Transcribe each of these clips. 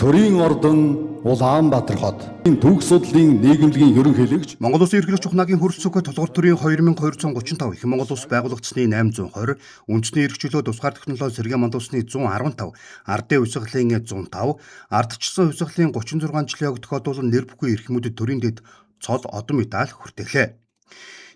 Төрийн ордон Улаанбаатар хот. Түүх судлалын нийгэмлэгийн ерөнхийлөгч Монгол Улсын ерөнхийлөгч ухнагийн хөрөлцөг толгор төрийн 2235 их Монгол Улс байгуулагдсны 820, үндэсний эрхчлөө тусгаар технологи сэргээн Монгол Улсны 115, ардын хувьсгалын 105, ардчилсан хувьсгалын 36 жилийн тохиолдуулан нэр бүхий эрхмүүдэд төрийн дэд цол одон медаль хүртэлээ.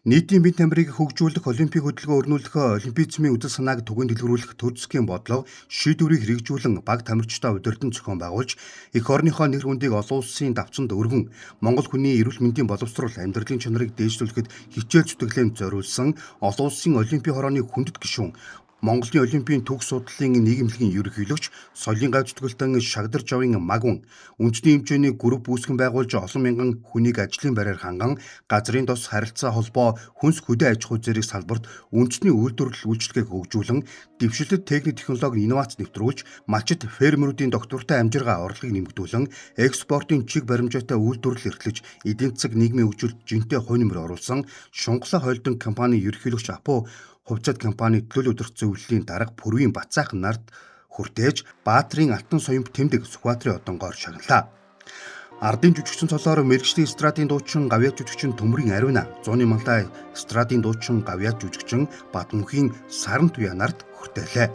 Нийтийн бие тамирыг хөгжүүлэх, олимпийн хөдөлгөөн өрнүүлэх, олимпизмын үдэл санааг түгээн дэлгэрүүлэх төр засгийн бодлого, шийдвэрийг хэрэгжүүлэн баг тамирчтай удирдан зохион байгуулж, эх орныхоо нэр хүндийг олон улсын давцанд өргөн, Монгол хүний эрүүл мэндийн боловсрол, амьдралын чанарыг дээшлүүлэхэд хичээл зүтгэлээнд зориулсан олон улсын олимпийн хорооны хүндэт гишүүн, Монголын олимпийн түүх судлалын нийгэмлэгийн ерөнхийлөгч, соёлын гавь зүтгэлтэн Шагдар Жавын Магун, үндэсний хэмжээний групп үүсгэн байгуулж олон мянган хүнийг ажлын байраар ханган, газрын тос харилцаа холбоо, хүнс хөдөө аж ахуй зэрэг салбарт үндэсний үйлдвэрлэл үйлчлэгийг хөгжүүлэн, дэвшилтэд техник технологи инновац нэвтрүүлж, малчид фермерүүдийн доктортой амжиргаа орлогыг нэмэгдүүлэн, экспортын чиг баримжаатай үйлдвэрлэл эрхлэж, эдийн засаг нийгмийн хөгжилд жинтэй хой нэмэр оруулсан Шунхлаа холдинг компани ерөнхийлөгч Апу хувьцаат компани төлөөлөл удирдах зөвлөлийн дарга Пүрвийн Бацаахан нарт хүртээж Баатрийн Алтан соёмт тэмдэг Сүхбаатарын одонгоор шагналаа. Ардын жүжигчин цолоор мэргэжлийн эстрадын дуучин Гавьяат жүжигчин Төмрийн Ариуна, Зууны Маллай эстрадын дуучин Гавьяат жүжигчин Бадмөнхийн Саран Туяа нарт хүртээлээ.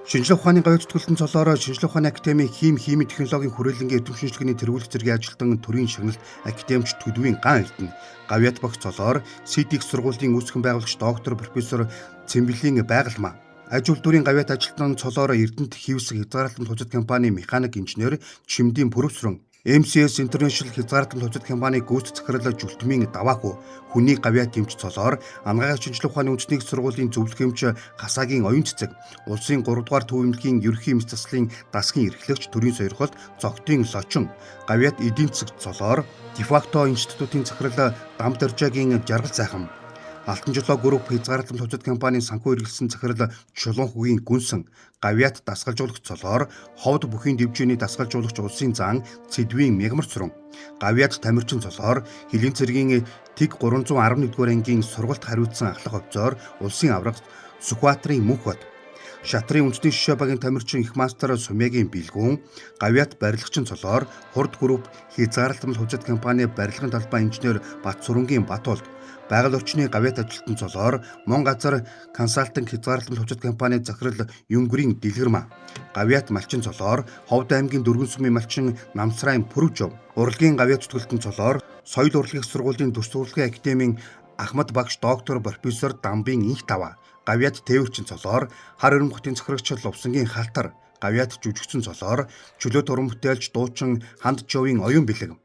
Шинжлэх ухааны гавьяат зүтгэлтэн цолоор Шинжлэх ухааны академийн химийн технологийн хүрээлэнгийн эрдэм шинжилгээний тэргүүлэх зэргийн ажилтан төрийн шагналт академич Төдвийн Ган Элдэн, Гавьяат багш цолоор СИТИК сургуулийн үүсгэн байгуулагч доктор профессор Цэмбэлийн Байгалмаа, аж үйлдвэрийн гавьяат ажилтан цолоор Эрдэнэт Хивсэг хязгаарлалтын хувьцат компани механик инженер Чимдийн Пүрэвсрэн, MCS International хязгаарлалтын хувьцат компани гүйцэтгэх захирал Жүлтмийн Давааку, хүний гавьяат эмч цолоор Анагаах шинжлэх ухааны үндэсний сургуулийн зөвлөх эмч Хасаагийн оюун цэцэг, улсын 3 дугаар төв эмнэлгийн ерөнхий эмч заслын дасгын эрхлэгч төрийн сойрхолт Цогтын Лочин, гавьяат эдийн засаг цолоор Дефакто институтын захирал Дамдаржаагийн Жаргал сайхан, Алтан жолоо групп хязгаарлалтын хувьцат компанийн санхүү эргэлсэн захирал Чулуунхгийн Гүнсэн, гавьяат дасгалжуулагч цолоор ховд бүхийн дэвжээний дасгалжуулагч улсын зан Цэдвийн Мягмар Цуран, гавьяат тамирчин цолоор Хилийн цэргийн Тэг 311-р ангийн сургалт хариуцсан ахлах офицер улсын авраг Сүхбаатарын Мөнхбат, Шатрын үндэсний шишээ багийн тамирчин их мастер Сумягийн Билгүүн, гавьяат барилгачин цолоор Хурд групп хязгаарлалтын хувьцат компани барилгын талбай инженер Бат Сүрэнгийн Батуулд, байгаль орчны гавьяат ажилтан цолоор Мон газар консалтинг хязгаарлалтын хувьцат компани захирал Юнгөрийн Дэлгэрмаа, гавьяат малчин цолоор Ховд аймгийн Дөрвөн сүмийн малчин Намсрайн Пүрвжов, урлагийн гавьяат зүтгэлтэн цолоор Соёл урлагийн сургуулийн төс сурлагын академийн Ахмад багш доктор профессор Дамбын Инх Тава, гавьяат тээвэрчин цолоор Хар Өрөмгтийн захирагч Лувсангийн Халтар, гавьяат жүжигчин цолоор Чөлөөт уран бүтээлч дуучин Ханд Жовын оюун бэлэг,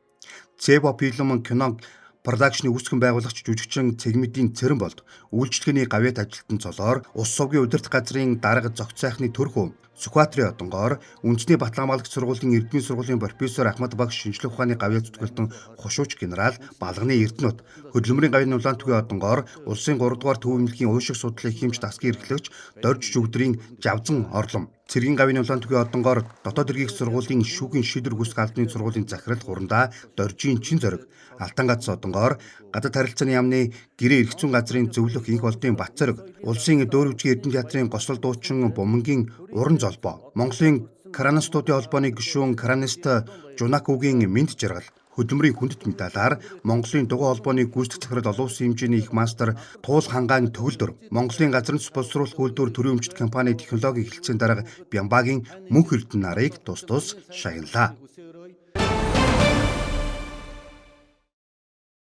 Цэбо фильм кино продакшны үүсгэн байгуулагч жүжигчин Цэгмэдийн Цэрэн болд, үйлчлэгээний гавьяат ажилтан цолоор Ус сувгийн удирдах газрын дарга зогц сайхны төрхөө, Сүхбаатарын одонгоор үндэсний Батламгалагч сургуулийн эрдмийн сургуулийн профессор Ахмад багш шинжлэх ухааны гавьяат зүтгэлтэн хушууч генерал Балганы Эрдэнэт, хөдөлмөрийн гавьяаны улаантүгийн одонгоор улсын 3 дугаар төв эмнэлгийн уушиг судлалын хэмж дасгийн эрхлэгч Дорж Жүгдрийн Жавзан Орлом, Цэргийн гавьяаны улаантүгийн одонгоор дотоод эргийн сургуулийн шүүгийн шийдвэр гүйцэтгэх албаны сургуулийн захирал Хурандаа Доржийн Чин зориг, Алтан гац одонгоор гадаад харилцааны яамны гэрээ эрх зүйн газрын зөвлөх Инх болдын Бат зориг, улсын Дөөрөвжгийн Эрдэнэ театрын госол дуучин Бумангийн Уран золбоо, Монголын Кранастуудын холбооны гишүүн Кранист Жунакугийн Мэнд жаргал, хөдөлмөрийн хүндэт медалаар Монголын дугуй холбооны гүйцэтгэх захирал олон улсын хэмжээний их мастер Туул Хангаан Төгөлдөр, Монголын газрын боловсруулах үйлдвэр төрийн өмчт компани технологийн хэлтсийн дарга Бямбагийн Мөнх Эрдэнэ нарыг тус шагналаа.